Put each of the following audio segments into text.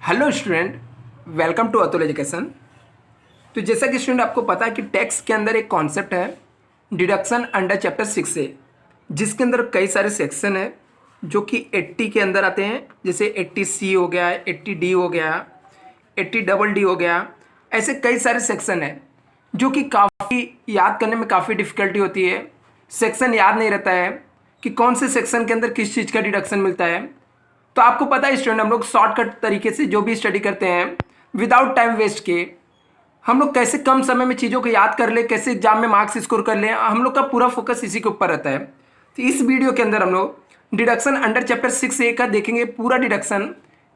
Hello student, welcome to Atul education. तो जैसा कि स्टूडेंट आपको पता है कि टैक्स के अंदर एक कॉन्सेप्ट है डिडक्शन अंडर चैप्टर 6 ए, जिसके अंदर कई सारे सेक्शन है जो कि 80 के अंदर आते हैं। जैसे 80C हो गया, 80D हो गया, 80DD हो गया। ऐसे कई सारे सेक्शन है जो कि काफ़ी याद करने में काफ़ी डिफ़िकल्टी होती है। सेक्शन याद नहीं रहता है कि कौन से सेक्शन के अंदर किस चीज़ का डिडक्शन मिलता है। तो आपको पता है स्टूडेंट, हम लोग शॉर्टकट तरीके से जो भी स्टडी करते हैं विदाउट टाइम वेस्ट किए, हम लोग कैसे कम समय में चीज़ों को याद कर ले, कैसे एग्जाम में मार्क्स स्कोर कर ले, हम लोग का पूरा फोकस इसी के ऊपर रहता है। तो इस वीडियो के अंदर हम लोग डिडक्शन अंडर चैप्टर 6A का देखेंगे, पूरा डिडक्शन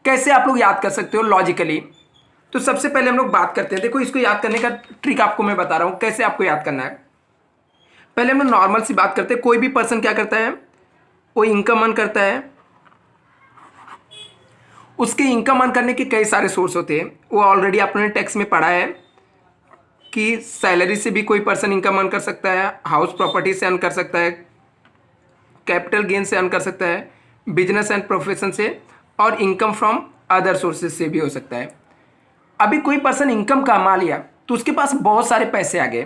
कैसे आप लोग याद कर सकते हो लॉजिकली। तो सबसे पहले हम लोग बात करते हैं। देखो, इसको याद करने का ट्रिक आपको मैं बता रहा हूँ कैसे आपको याद करना है। पहले हम लोग नॉर्मल सी बात करते हैं। कोई भी पर्सन क्या करता है, वो इनकम अर्न करता है। उसके इनकम अर्न करने के कई सारे सोर्स होते हैं। वो ऑलरेडी आपने टैक्स में पढ़ा है कि सैलरी से भी कोई पर्सन इनकम अर्न कर सकता है, हाउस प्रॉपर्टी से अर्न कर सकता है, कैपिटल गेन से अर्न कर सकता है, बिजनेस एंड प्रोफेशन से, और इनकम फ्रॉम अदर सोर्सेज से भी हो सकता है। अभी कोई पर्सन इनकम कमा लिया तो उसके पास बहुत सारे पैसे आ गए,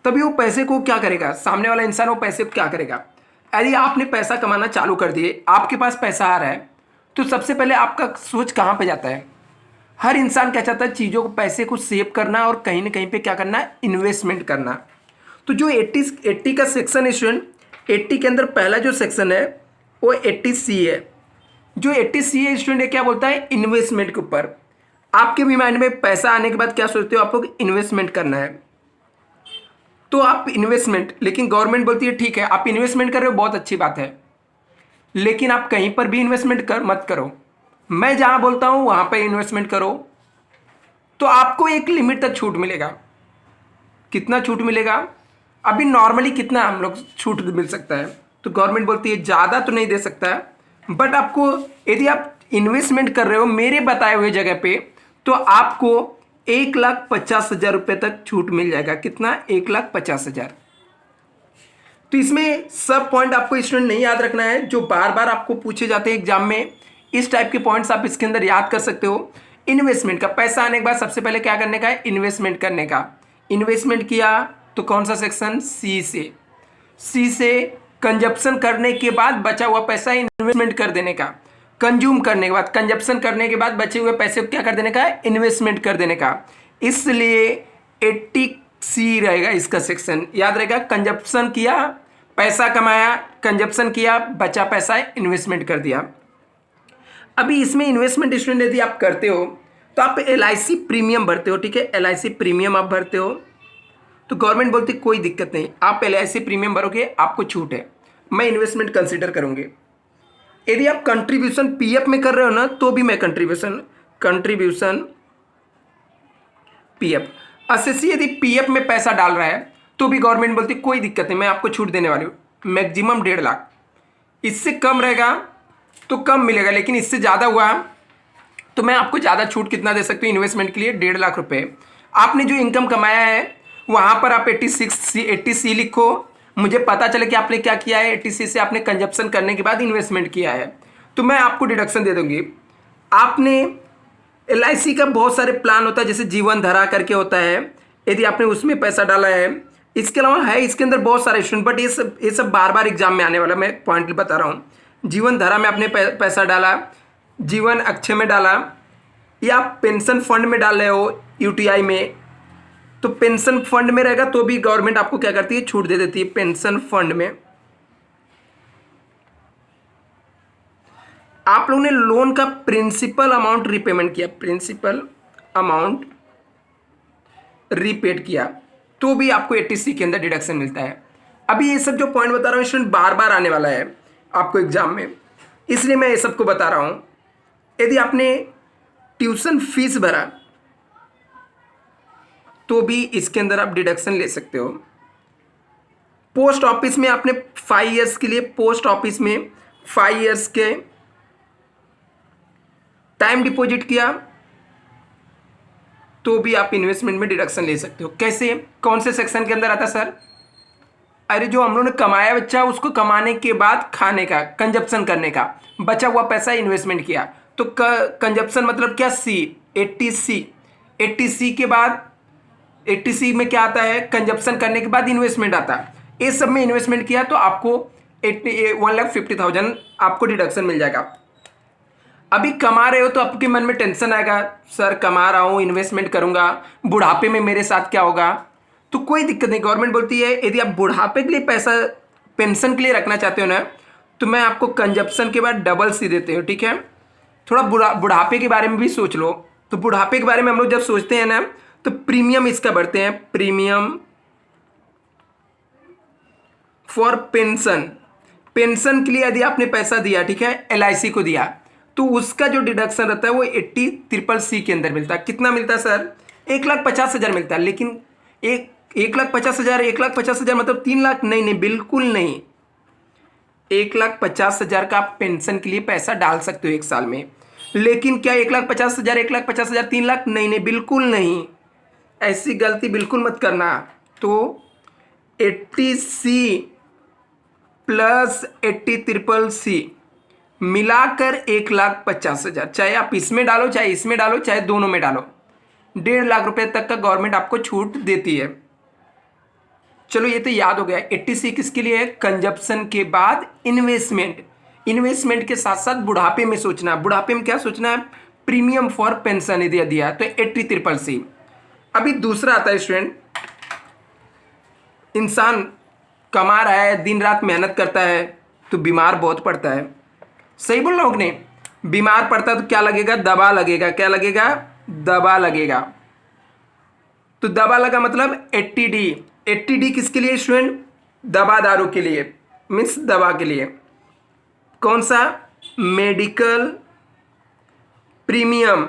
तभी वो पैसे को क्या करेगा, सामने वाला इंसान वो पैसे को क्या करेगा। यदि आपने पैसा कमाना चालू कर दिए, आपके पास पैसा आ रहा है, तो सबसे पहले आपका सोच कहाँ पे जाता है। हर इंसान क्या चाहता है, चीज़ों को, पैसे को सेव करना और कहीं ना कहीं पे क्या करना है, इन्वेस्टमेंट करना। तो जो 80 का सेक्शन है स्टूडेंट, 80 के अंदर पहला जो सेक्शन है वो 80C है। जो 80C है स्टूडेंट, क्या बोलता है, इन्वेस्टमेंट के ऊपर। आपके भी माइंड में पैसा आने के बाद क्या सोचते हो, आप लोग इन्वेस्टमेंट करना है। तो आप इन्वेस्टमेंट, लेकिन गवर्नमेंट बोलती है ठीक है आप इन्वेस्टमेंट कर रहे हो, बहुत अच्छी बात है, लेकिन आप कहीं पर भी इन्वेस्टमेंट मत करो। मैं जहां बोलता हूं वहां पर इन्वेस्टमेंट करो। तो आपको एक लिमिट तक छूट मिलेगा। कितना छूट मिलेगा, अभी नॉर्मली कितना हम लोग छूट मिल सकता है, तो गवर्नमेंट बोलती है ज़्यादा तो नहीं दे सकता है, बट आपको यदि आप इन्वेस्टमेंट कर रहे हो मेरे बताए हुए जगह पे, तो आपको 1,50,000 रुपये तक छूट मिल जाएगा। कितना, 1,50,000। तो इसमें सब पॉइंट आपको स्टूडेंट नहीं याद रखना है जो बार बार आपको पूछे जाते हैं एग्जाम में। इस टाइप के पॉइंट्स आप इसके अंदर याद कर सकते हो। इन्वेस्टमेंट का, पैसा आने के बाद सबसे पहले क्या करने का है, इन्वेस्टमेंट करने का। इन्वेस्टमेंट किया तो कौन सा सेक्शन, सी से कंजप्शन करने के बाद बचा हुआ पैसा इन्वेस्टमेंट कर देने का। कंज्यूम करने के बाद, कंजप्शन करने के बाद बचे हुए पैसे को क्या कर देने का है, इन्वेस्टमेंट कर देने का। इसलिए 80C रहेगा इसका सेक्शन, याद रहेगा। कंजप्शन किया, पैसा कमाया, कंजप्शन किया, बचा पैसा इन्वेस्टमेंट कर दिया। अभी इसमें इन्वेस्टमेंट स्टूडेंट यदि आप करते हो तो आप LIC प्रीमियम भरते हो, ठीक है, LIC प्रीमियम आप भरते हो, तो गवर्नमेंट बोलती कोई दिक्कत नहीं, आप LIC प्रीमियम भरोगे, आपको छूट है, मैं इन्वेस्टमेंट कंसिडर करूंगी। यदि आप कंट्रीब्यूशन PF में कर रहे हो ना, तो भी मैं कंट्रीब्यूशन PF, SSC यदि PF में पैसा डाल रहा है तो भी गवर्नमेंट बोलती कोई दिक्कत नहीं, मैं आपको छूट देने वाली हूँ, मैक्सिमम 1.5 लाख। इससे कम रहेगा तो कम मिलेगा, लेकिन इससे ज़्यादा हुआ तो मैं आपको ज़्यादा छूट कितना दे सकती हूँ, इन्वेस्टमेंट के लिए 1.5 लाख रुपए। आपने जो इनकम कमाया है वहाँ पर आप 80C लिखो, मुझे पता चले कि आपने क्या किया है। 80C से आपने कंजप्शन करने के बाद इन्वेस्टमेंट किया है, तो मैं आपको डिडक्शन दे दूंगी। आपने LIC का बहुत सारे प्लान होता है, जैसे जीवन धारा करके होता है, यदि आपने उसमें पैसा डाला है। इसके अलावा है इसके अंदर बहुत सारे स्टूडेंट, बट ये सब बार बार एग्जाम में आने वाला, मैं पॉइंट बता रहा हूँ। जीवन धारा में आपने पैसा डाला, जीवन अक्षय में डाला, या आप पेंशन फंड में डाल रहे हो UTI में, तो पेंशन फंड में रहेगा तो भी गवर्नमेंट आपको क्या करती है, छूट दे देती है। पेंशन फंड में आप लोगों ने लोन का प्रिंसिपल अमाउंट रिपेमेंट किया, प्रिंसिपल अमाउंट रीपेड किया, तो भी आपको 80C के अंदर डिडक्शन मिलता है। अभी ये सब जो पॉइंट बता रहा हूँ स्टूडेंट, बार बार आने वाला है आपको एग्जाम में, इसलिए मैं ये सबको बता रहा हूँ। यदि आपने ट्यूशन फीस भरा तो भी इसके अंदर आप डिडक्शन ले सकते हो। पोस्ट ऑफिस में आपने 5 इयर्स के लिए, पोस्ट ऑफिस में 5 इयर्स के टाइम डिपॉजिट किया तो भी आप इन्वेस्टमेंट में डिडक्शन ले सकते हो। कैसे, कौन से सेक्शन के अंदर आता है सर, अरे जो हम लोगों ने कमाया बच्चा, उसको कमाने के बाद खाने का, कंजप्शन करने का, बचा हुआ पैसा इन्वेस्टमेंट किया, तो कंजप्शन मतलब क्या, सी, 80C। 80C के बाद 80C में क्या आता है, कंजप्शन करने के बाद इन्वेस्टमेंट आता है। इस सब में इन्वेस्टमेंट किया तो आपको 1,50,000 आपको डिडक्शन मिल जाएगा। अभी कमा रहे हो तो आपके मन में टेंशन आएगा, सर कमा रहा हूँ, इन्वेस्टमेंट करूंगा, बुढ़ापे में मेरे साथ क्या होगा। तो कोई दिक्कत नहीं, गवर्नमेंट बोलती है यदि आप बुढ़ापे के लिए पैसा पेंशन के लिए रखना चाहते हो ना, तो मैं आपको कंजप्शन के बाद डबल सी देते हो, ठीक है। थोड़ा बुढ़ापे के बारे में भी सोच लो। तो बुढ़ापे के बारे में हम लोग जब सोचते हैं ना, तो प्रीमियम इसका भरते हैं, प्रीमियम फॉर पेंशन। पेंशन के लिए यदि आपने पैसा दिया, ठीक है, LIC को दिया, तो उसका जो डिडक्शन रहता है वो 80CCC के अंदर मिलता है। कितना मिलता है सर, 1,50,000 मिलता है। लेकिन 1,50,000, 1,50,000 मतलब 3 लाख? नहीं नहीं, बिल्कुल नहीं। 1,50,000 का आप पेंशन के लिए पैसा डाल सकते हो एक साल में। लेकिन क्या 1,50,000, 1,50,000 3 लाख? नहीं नहीं, बिल्कुल नहीं। ऐसी गलती बिल्कुल मत करना। तो 80C प्लस 80CCC मिलाकर 1,50,000, चाहे आप इसमें डालो, चाहे इसमें डालो, चाहे दोनों में डालो, 1.5 लाख रुपए तक का गवर्नमेंट आपको छूट देती है। चलो ये तो याद हो गया। 80C किसके लिए है, कंजप्शन के बाद इन्वेस्टमेंट। इन्वेस्टमेंट के साथ साथ बुढ़ापे में सोचना। बुढ़ापे में क्या सोचना है, प्रीमियम फॉर पेंशन यदि दिया तो 80CCC। अभी दूसरा आता है स्टूडेंट, इंसान कमा रहा है, दिन रात मेहनत करता है, तो बीमार बहुत पड़ता है। सही बोल रहा हूँ कि नहीं, बीमार पड़ता है तो क्या लगेगा, दवा लगेगा। क्या लगेगा, दवा लगेगा। तो दवा लगा मतलब 80D। 80D किसके लिए स्टूडेंट, दवा दारू के लिए, मीन्स दवा के लिए। कौन सा, मेडिकल प्रीमियम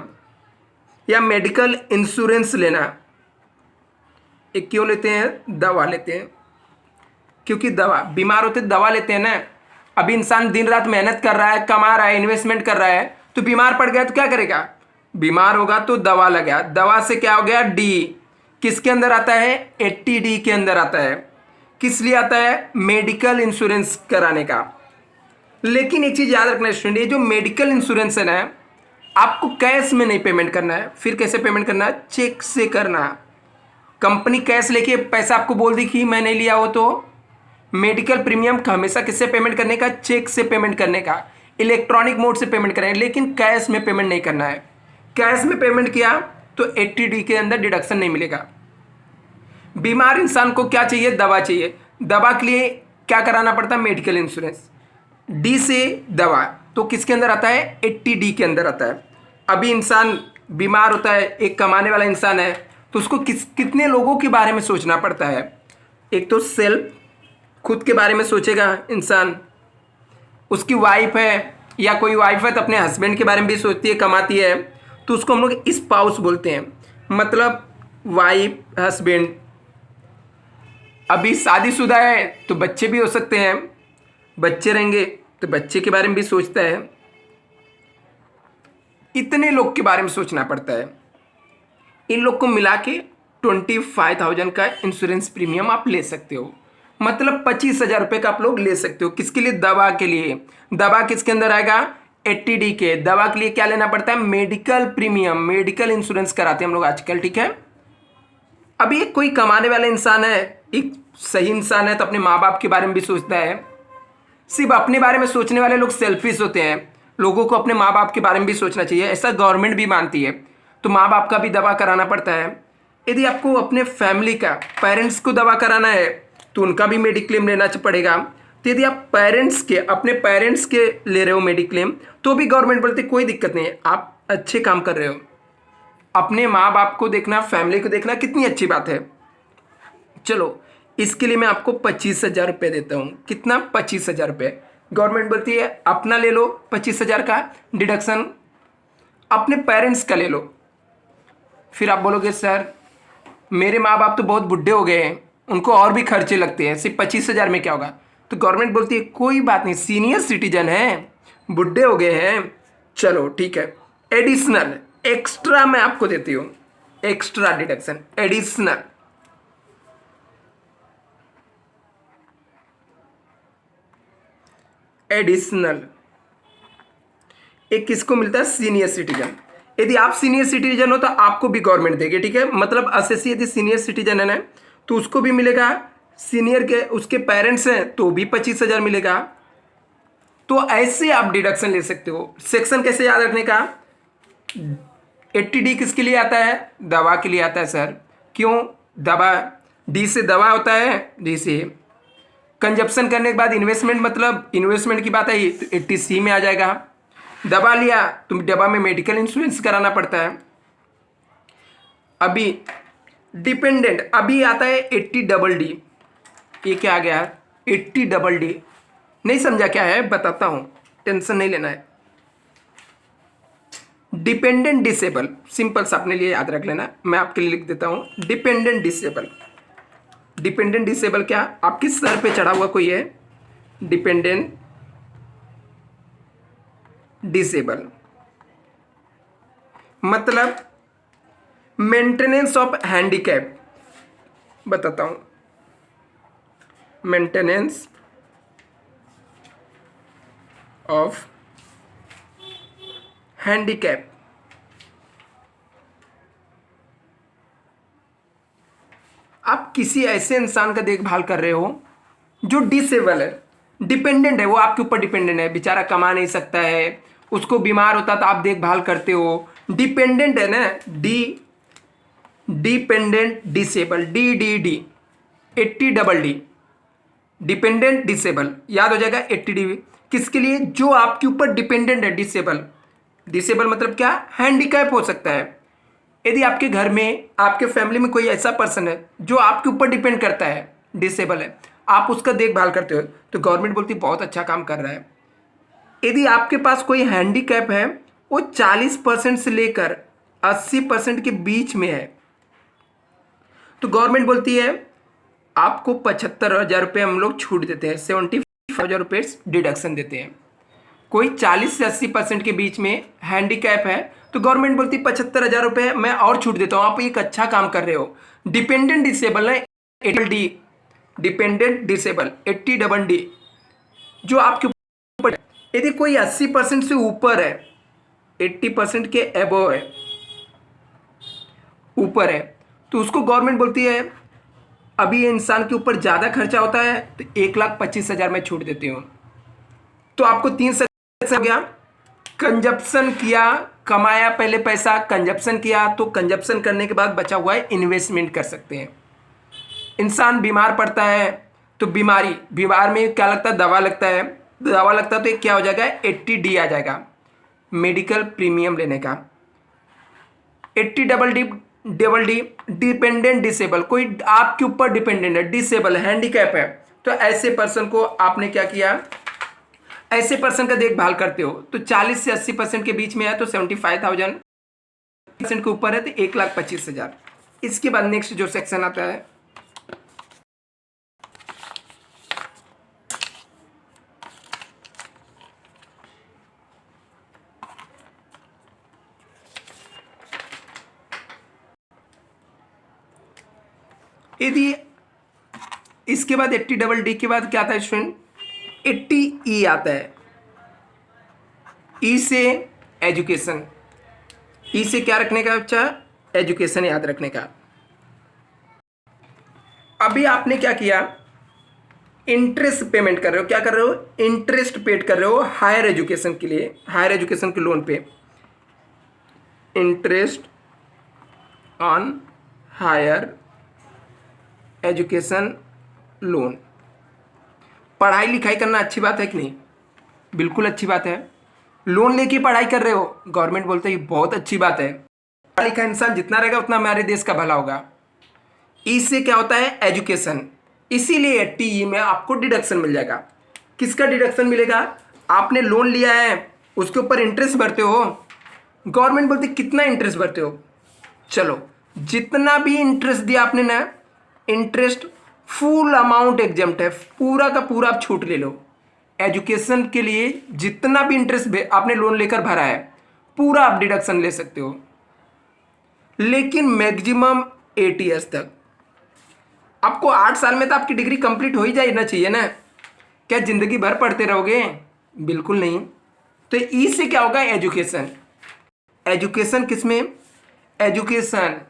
या मेडिकल इंश्योरेंस लेना। एक क्यों लेते हैं, दवा लेते हैं, क्योंकि दवा, बीमार होते दवा लेते हैं ना। अभी इंसान दिन रात मेहनत कर रहा है, कमा रहा है, इन्वेस्टमेंट कर रहा है, तो बीमार पड़ गया तो क्या करेगा, बीमार होगा तो दवा लगा। दवा से क्या हो गया, डी। किसके अंदर आता है, 80D के अंदर आता है। किस लिए आता है, मेडिकल इंश्योरेंस कराने का। लेकिन एक चीज याद रखना स्टूडेंट, ये जो मेडिकल इंश्योरेंस है ना, आपको कैश में नहीं पेमेंट करना है। फिर कैसे पेमेंट करना है, चेक से करना। कंपनी कैश लेके पैसा आपको बोल दी कि मैं नहीं लिया हो, तो मेडिकल प्रीमियम का हमेशा किससे पेमेंट करने का, चेक से पेमेंट करने का, इलेक्ट्रॉनिक मोड से पेमेंट करें, लेकिन कैश में पेमेंट नहीं करना है। कैश में पेमेंट किया तो 80D के अंदर डिडक्शन नहीं मिलेगा। बीमार इंसान को क्या चाहिए, दवा चाहिए। दवा के लिए क्या कराना पड़ता है, मेडिकल इंश्योरेंस। डी से दवा, तो किसके अंदर आता है, 80D के अंदर आता है। अभी इंसान बीमार होता है, एक कमाने वाला इंसान है, तो उसको कितने लोगों के बारे में सोचना पड़ता है। एक तो सेल्फ, खुद के बारे में सोचेगा इंसान, उसकी वाइफ है या कोई वाइफ है तो अपने हस्बैंड के बारे में भी सोचती है, कमाती है, तो उसको हम लोग स्पाउस बोलते हैं, मतलब वाइफ, हस्बैंड। अभी शादीशुदा है तो बच्चे भी हो सकते हैं, बच्चे रहेंगे तो बच्चे के बारे में भी सोचता है। इतने लोग के बारे में सोचना पड़ता है। इन लोग को मिला के 25,000 का इंश्योरेंस प्रीमियम आप ले सकते हो, मतलब 25,000 रुपये का आप लोग ले सकते हो। किसके लिए, दवा के लिए। दवा किसके अंदर आएगा, 80D के। दवा के लिए क्या लेना पड़ता है, मेडिकल प्रीमियम, मेडिकल इंश्योरेंस कराते हैं हम लोग आजकल, ठीक है। अभी एक कोई कमाने वाला इंसान है, एक सही इंसान है, तो अपने माँ बाप के बारे में भी सोचता है। सिर्फ अपने बारे में सोचने वाले लोग सेल्फिश होते हैं, लोगों को अपने माँ बाप के बारे में भी सोचना चाहिए, ऐसा गवर्नमेंट भी मानती है। तो माँ बाप का भी दवा कराना पड़ता है। यदि आपको अपने फैमिली का, पेरेंट्स को दवा कराना है, तो उनका भी मेडिक्लेम लेना पड़ेगा। तो यदि आप पेरेंट्स के, अपने पेरेंट्स के ले रहे हो मेडिक्लेम, तो भी गवर्नमेंट बोलती कोई दिक्कत नहीं है, आप अच्छे काम कर रहे हो। अपने माँ बाप को देखना, फैमिली को देखना कितनी अच्छी बात है। चलो, इसके लिए मैं आपको 25,000 रुपये देता हूँ। कितना, 25,000 रुपये। गवर्नमेंट बोलती है अपना ले लो 25,000 का डिडक्शन, अपने पेरेंट्स का ले लो। फिर आप बोलोगे सर मेरे माँ बाप तो बहुत बुढ़े हो गए हैं, उनको और भी खर्चे लगते हैं, सिर्फ 25,000 में क्या होगा। तो गवर्नमेंट बोलती है कोई बात नहीं, सीनियर सिटीजन है, बुढ़े हो गए हैं, चलो ठीक है, एडिशनल, एक्स्ट्रा मैं आपको देती हूँ, एक्स्ट्रा डिडक्शन, एडिशनल। एडिशनल एक किसको मिलता है, सीनियर सिटीजन। यदि आप सीनियर सिटीजन हो तो आपको भी गवर्नमेंट देगी, ठीक है। मतलब एसएससी यदि सीनियर सिटीजन है ना तो उसको भी मिलेगा, सीनियर के उसके पेरेंट्स हैं तो भी 25,000 मिलेगा। तो ऐसे आप डिडक्शन ले सकते हो। सेक्शन कैसे याद रखने का, 80D किसके लिए आता है, दवा के लिए आता है सर। क्यों, दवा, डी से दवा होता है, डी से कंजप्शन करने के बाद इन्वेस्टमेंट, मतलब इन्वेस्टमेंट की बात है तो 80C में आ जाएगा। दवा लिया तो दवा में मेडिकल इंश्योरेंस कराना पड़ता है। अभी डिपेंडेंट अभी आता है 80DD। ये क्या आ गया, 80DD। नहीं समझा क्या है, बताता हूं, टेंशन नहीं लेना है। डिपेंडेंट डिसेबल, सिंपल सा अपने लिए याद रख लेना, मैं आपके लिए लिख देता हूं। डिपेंडेंट डिसेबल, डिपेंडेंट डिसेबल क्या, आपके सर पे चढ़ा हुआ कोई है, डिपेंडेंट डिसेबल मतलब मेंटेनेंस ऑफ हैंडीकैप। बताता हूं, मेंटेनेंस ऑफ हैंडीकैप। आप किसी ऐसे इंसान का देखभाल कर रहे हो जो डिसेबल है, डिपेंडेंट है, वो आपके ऊपर डिपेंडेंट है, बेचारा कमा नहीं सकता है, उसको बीमार होता तो आप देखभाल करते हो, डिपेंडेंट है ना, dependent disable, D 80DD, dependent disable, याद हो जाएगा 80D। किसके लिए, जो आपके ऊपर डिपेंडेंट है, डिसेबल। डिसेबल मतलब क्या, हैंडीकैप हो सकता है। यदि आपके घर में, आपके फैमिली में कोई ऐसा पर्सन है जो आपके ऊपर डिपेंड करता है, डिसेबल है, आप उसका देखभाल करते हो, तो गवर्नमेंट बोलती है बहुत अच्छा काम कर रहा है। यदि आपके पास कोई हैंडीकैप है, वो 40% से लेकर 80% के बीच में है, तो गवर्नमेंट बोलती है आपको 75,000 रुपये हम लोग छूट देते हैं, 75,000 रुपये डिडक्शन देते हैं। कोई 40 से 80% के बीच में हैंडीकैप है तो गवर्नमेंट बोलती है 75,000 रुपये मैं और छूट देता हूँ, आप एक अच्छा काम कर रहे हो। डिपेंडेंट डिसेबल है 80D, डिपेंडेंट डिसेबल 80DD, जो आपके ऊपर, यदि कोई 80% से ऊपर है, 80% के एबव है, ऊपर है, तो उसको गवर्नमेंट बोलती है अभी ये इंसान के ऊपर ज़्यादा खर्चा होता है तो 1,25,000 में छूट देती हूँ। तो आपको 3 सेक्शन हो गया, कंजप्शन किया, कमाया पहले पैसा, कंजप्शन किया, तो कंजप्शन करने के बाद बचा हुआ है इन्वेस्टमेंट कर सकते हैं। इंसान बीमार पड़ता है तो बीमार में क्या लगता है, दवा लगता है, दवा लगता है तो एक क्या हो जाएगा, 80D आ जाएगा, मेडिकल प्रीमियम लेने का। 80DD डिपेंडेंट डिसेबल, कोई आपके ऊपर डिपेंडेंट है, डिसेबल हैंडीकैप है, तो ऐसे पर्सन को आपने क्या किया, ऐसे पर्सन का देखभाल करते हो, तो 40 से 80% के बीच में है तो 75,000, % के ऊपर है तो 1,25,000। इसके बाद नेक्स्ट जो सेक्शन आता है, यदि इसके बाद 80DD के बाद क्या आता है स्टूडेंट, 80E आता है। ई से एजुकेशन, ई से क्या रखने का बच्चा, एजुकेशन याद रखने का। अभी आपने क्या किया, इंटरेस्ट पेमेंट कर रहे हो, क्या कर रहे हो, इंटरेस्ट पेड कर रहे हो हायर एजुकेशन के लिए, हायर एजुकेशन के लोन पे, interest on higher education loan. पढ़ाई लिखाई करना अच्छी बात है कि नहीं, बिल्कुल अच्छी बात है। लोन लेके पढ़ाई कर रहे हो, गवर्नमेंट बोलते है बहुत अच्छी बात है, पढ़ा लिखा इंसान जितना रहेगा उतना हमारे देश का भला होगा। इससे क्या होता है, एजुकेशन, इसीलिए 80E में आपको डिडक्शन मिल जाएगा। किसका डिडक्शन मिलेगा, आपने लोन लिया है उसके ऊपर इंटरेस्ट भरते हो, गवर्नमेंट बोलती कितना इंटरेस्ट भरते हो, चलो जितना भी इंटरेस्ट दिया आपने ना, इंटरेस्ट फुल अमाउंट एग्जम्प्ट है, पूरा का पूरा आप छूट ले लो। एजुकेशन के लिए जितना भी इंटरेस्ट आपने लोन लेकर भरा है पूरा आप डिडक्शन ले सकते हो, लेकिन मैक्सिमम 8 ईयर्स तक। आपको 8 साल में तो आपकी डिग्री कंप्लीट हो ही जाना चाहिए ना, क्या जिंदगी भर पढ़ते रहोगे, बिल्कुल नहीं। तो ई से क्या होगा, एजुकेशन। एजुकेशन किसमें, एजुकेशन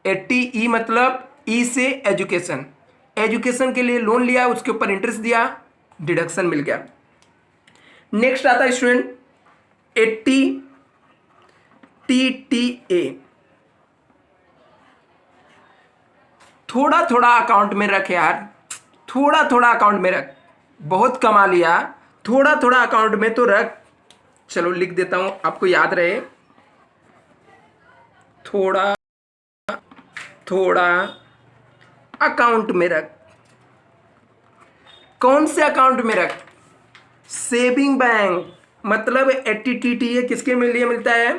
80 मतलब ई से एजुकेशन। एजुकेशन के लिए लोन लिया, उसके ऊपर इंटरेस्ट दिया, डिडक्शन मिल गया। नेक्स्ट आता है स्टूडेंट 80 TTA। थोड़ा थोड़ा अकाउंट में रख यार, थोड़ा थोड़ा अकाउंट में रख, बहुत कमा लिया, थोड़ा थोड़ा अकाउंट में तो रख। चलो लिख देता हूं आपको याद रहे, थोड़ा थोड़ा अकाउंट में रख। कौन से अकाउंट में रख, सेविंग बैंक, मतलब 80 TTA किसके लिए मिलता है,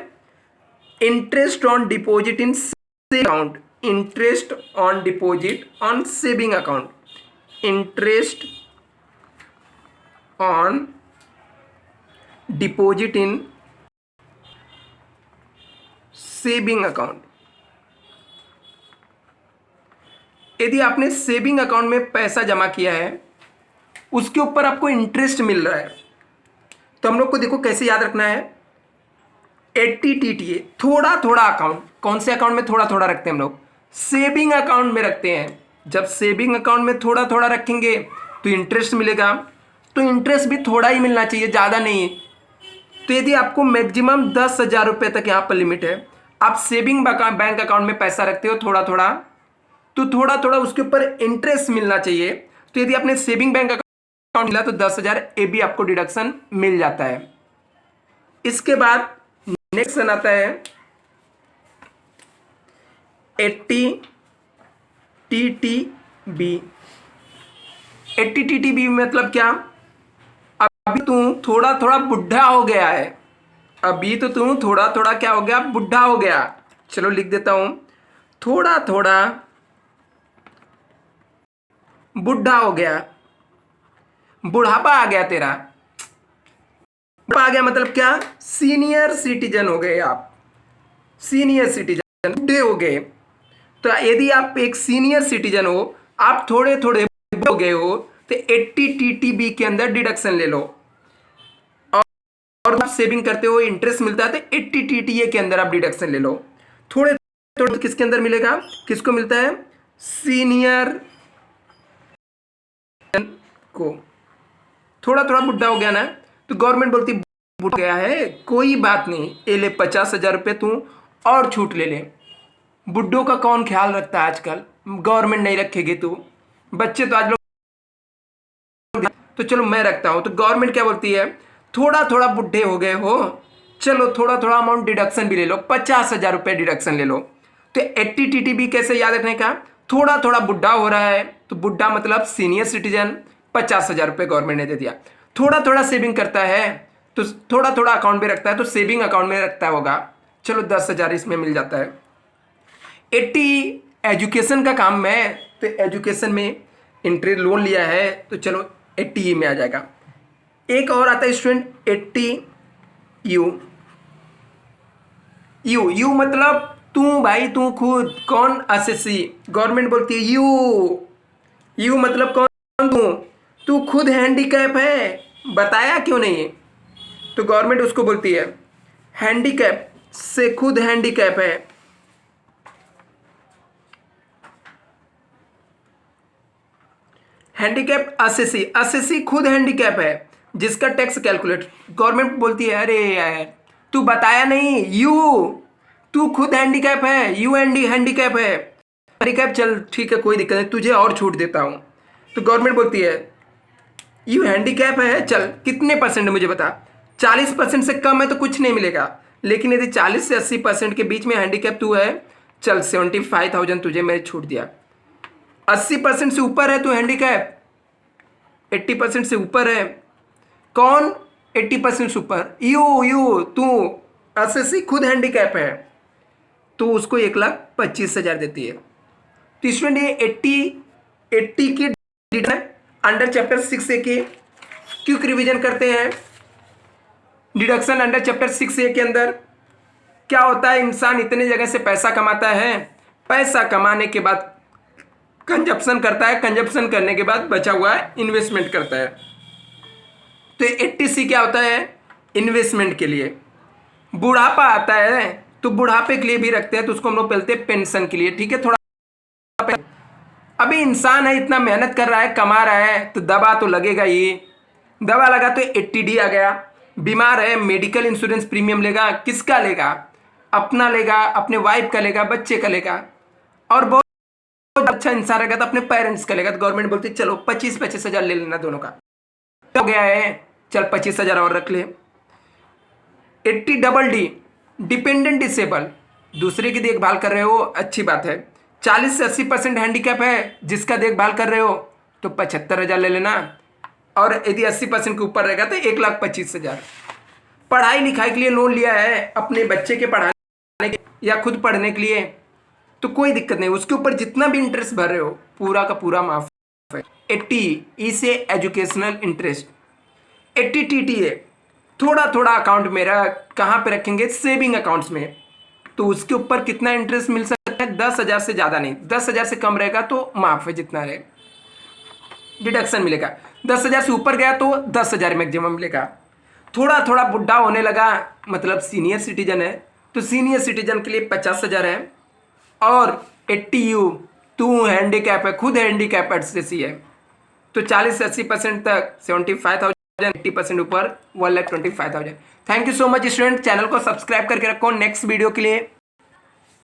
interest on deposit in account, interest on deposit on saving account, interest on deposit in saving account. यदि आपने सेविंग अकाउंट में पैसा जमा किया है, उसके ऊपर आपको इंटरेस्ट मिल रहा है, तो हम लोग को देखो कैसे याद रखना है, 80 TTA थोड़ा थोड़ा अकाउंट। कौन से अकाउंट में थोड़ा थोड़ा रखते हैं हम लोग, सेविंग अकाउंट में रखते हैं। जब सेविंग अकाउंट में थोड़ा थोड़ा रखेंगे तो इंटरेस्ट मिलेगा, तो इंटरेस्ट भी थोड़ा ही मिलना चाहिए, ज़्यादा नहीं। तो यदि आपको मैक्सिमम 10,000 रुपये तक यहाँ पर लिमिट है, आप सेविंग बैंक अकाउंट में पैसा रखते हो थोड़ा थोड़ा, तो थोड़ा थोड़ा उसके ऊपर इंटरेस्ट मिलना चाहिए। तो यदि आपने सेविंग बैंक अकाउंट मिला तो 10,000 ये भी आपको डिडक्शन मिल जाता है। इसके बाद नेक्स्ट आता है 80 TTB। 80 TTB मतलब क्या, अभी तू थोड़ा थोड़ा बुढ़ा हो गया है, अभी तो तू थोड़ा थोड़ा क्या हो गया, बुढ़ा हो गया। चलो लिख देता हूं, थोड़ा थोड़ा बुढ़ा हो गया, बुढ़ापा आ गया तेरा। बुढ़ापा आ गया मतलब क्या, सीनियर सिटीजन हो गए आप, सीनियर सिटीजन, बुढ़े हो गए। तो यदि आप एक सीनियर सिटीजन हो, आप थोड़े थोड़े हो गए हो, तो 80 TTB के अंदर डिडक्शन ले लो। और आप सेविंग करते हो, इंटरेस्ट मिलता है, तो 80 TTA के अंदर आप डिडक्शन ले लो। थोड़े थोड़े किसके अंदर मिलेगा, किसको मिलता है, सीनियर को। थोड़ा थोड़ा बुढ़ा हो गया ना, तो गवर्नमेंट बोलती बुढ़ा गया है, कोई बात नहीं, ये ले 50,000 रुपये तू और छूट ले ले। बुढ़ों का कौन ख्याल रखता है आजकल, गवर्नमेंट नहीं रखेगी तो, बच्चे तो आज लोग, तो चलो मैं रखता हूं। तो गवर्नमेंट क्या बोलती है, थोड़ा थोड़ा बुढ़े हो गए हो, चलो थोड़ा थोड़ा अमाउंट डिडक्शन भी ले लो, 50,000 रुपये डिडक्शन ले लो। तो 80 TTB कैसे याद रखने का, थोड़ा थोड़ा बुढ़ा हो रहा है, तो बुढ़ा मतलब सीनियर सिटीजन, 50,000 रुपये गवर्नमेंट ने दे दिया। थोड़ा थोड़ा सेविंग करता है, तो थोड़ा थोड़ा अकाउंट में रखता है, तो सेविंग अकाउंट में रखता होगा, चलो 10,000 इसमें मिल जाता है। 80 एजुकेशन का काम है, तो एजुकेशन में इंटरेस्ट लोन लिया है, तो चलो 80 में आ जाएगा। एक और आता है स्टूडेंट 80 यू। यू यू मतलब तू भाई, तू खुद, कौन, एसएससी, गवर्नमेंट बोलती है यू। यू मतलब कौन, तू खुद हैंडीकैप है, बताया क्यों नहीं है, तो गवर्नमेंट उसको बोलती है हैंडीकैप, से खुद हैंडीकैप है। हैंडीकैप एसएससी, एसएससी खुद हैंडीकैप है, जिसका टैक्स कैलकुलेट, गवर्नमेंट बोलती है अरे यार तू बताया नहीं, यू, तू खुद हैंडीकैप है, यू हैंडीकैप है, हैंडीकैप, चल ठीक है कोई दिक्कत नहीं, तुझे और छूट देता हूं। तो गवर्नमेंट बोलती है यू हैंडीकैप है, चल कितने परसेंट मुझे बता, 40% से कम है तो कुछ नहीं मिलेगा, लेकिन यदि 40 से 80% के बीच में हैंडीकैप तू है, चल 75,000 तुझे मैंने छूट दिया। 80% से ऊपर है तो हैंडीकैप, 80% से ऊपर है, कौन 80% से ऊपर, यू तू, एसएससी खुद हैंडीकैप है, तो उसको 1,25,000 देती है। तो स्टूडेंट ये 80 की अंडर चैप्टर 6A के क्विक रिवीजन करते हैं। डिडक्शन अंडर चैप्टर 6A के अंदर क्या होता है, इंसान इतने जगह से पैसा कमाता है, पैसा कमाने के बाद कंजप्शन करता है, कंजप्शन करने के बाद बचा हुआ है इन्वेस्टमेंट करता है। तो 80C क्या होता है, इन्वेस्टमेंट के लिए। बुढ़ापा आता है तो बुढ़ापे के लिए भी रखते हैं, तो उसको हम लोग बोलते हैं पेंशन के लिए, ठीक है। थोड़ा अभी इंसान है, इतना मेहनत कर रहा है, कमा रहा है, तो दवा तो लगेगा ही। दवा लगा तो 80D आ गया। बीमार है, मेडिकल इंश्योरेंस प्रीमियम लेगा, किसका लेगा? अपना लेगा, अपने वाइफ का लेगा, बच्चे का लेगा। और बहुत अच्छा इंसान रहेगा तो अपने पेरेंट्स का लेगा। तो गवर्नमेंट बोलती है चलो 25-25 हज़ार ले लेना दोनों का। हो गया है, चल 25 हज़ार और रख ले। 80DD डिपेंडेंट डिसेबल, दूसरे की देखभाल कर रहे हो, अच्छी बात है। 40 से 80% हैंडीकैप है जिसका देखभाल कर रहे हो, तो 75 हज़ार ले लेना। और यदि 80% के ऊपर रहेगा तो 1,25,000। पढ़ाई लिखाई के लिए लोन लिया है, अपने बच्चे के पढ़ाने के या खुद पढ़ने के लिए, तो कोई दिक्कत नहीं, उसके ऊपर जितना भी इंटरेस्ट भर रहे हो पूरा का पूरा माफ है। 80 से एजुकेशनल इंटरेस्ट। 80 है, थोड़ा थोड़ा अकाउंट मेरा कहाँ पे रखेंगे? सेविंग अकाउंट्स में। तो उसके ऊपर कितना इंटरेस्ट मिल सकता है? 10,000 से ज़्यादा नहीं, 10,000 से कम रहेगा तो माफ है, जितना रहे डिडक्शन मिलेगा। 10,000 से ऊपर गया तो 10,000 मैक्सिमम मिलेगा। थोड़ा थोड़ा बुढ़ा होने लगा, मतलब सीनियर सिटीजन है, तो सीनियर सिटीजन के लिए 50,000 है। और 80U, तू हैंडीकैप है, खुद हैंडीकैप जैसी है, तो 40 से 80% तक 75,000, 80% ऊपर 1,25,000। Thank you so much student, channel को सब्सक्राइब करके रखो नेक्स्ट वीडियो के लिए।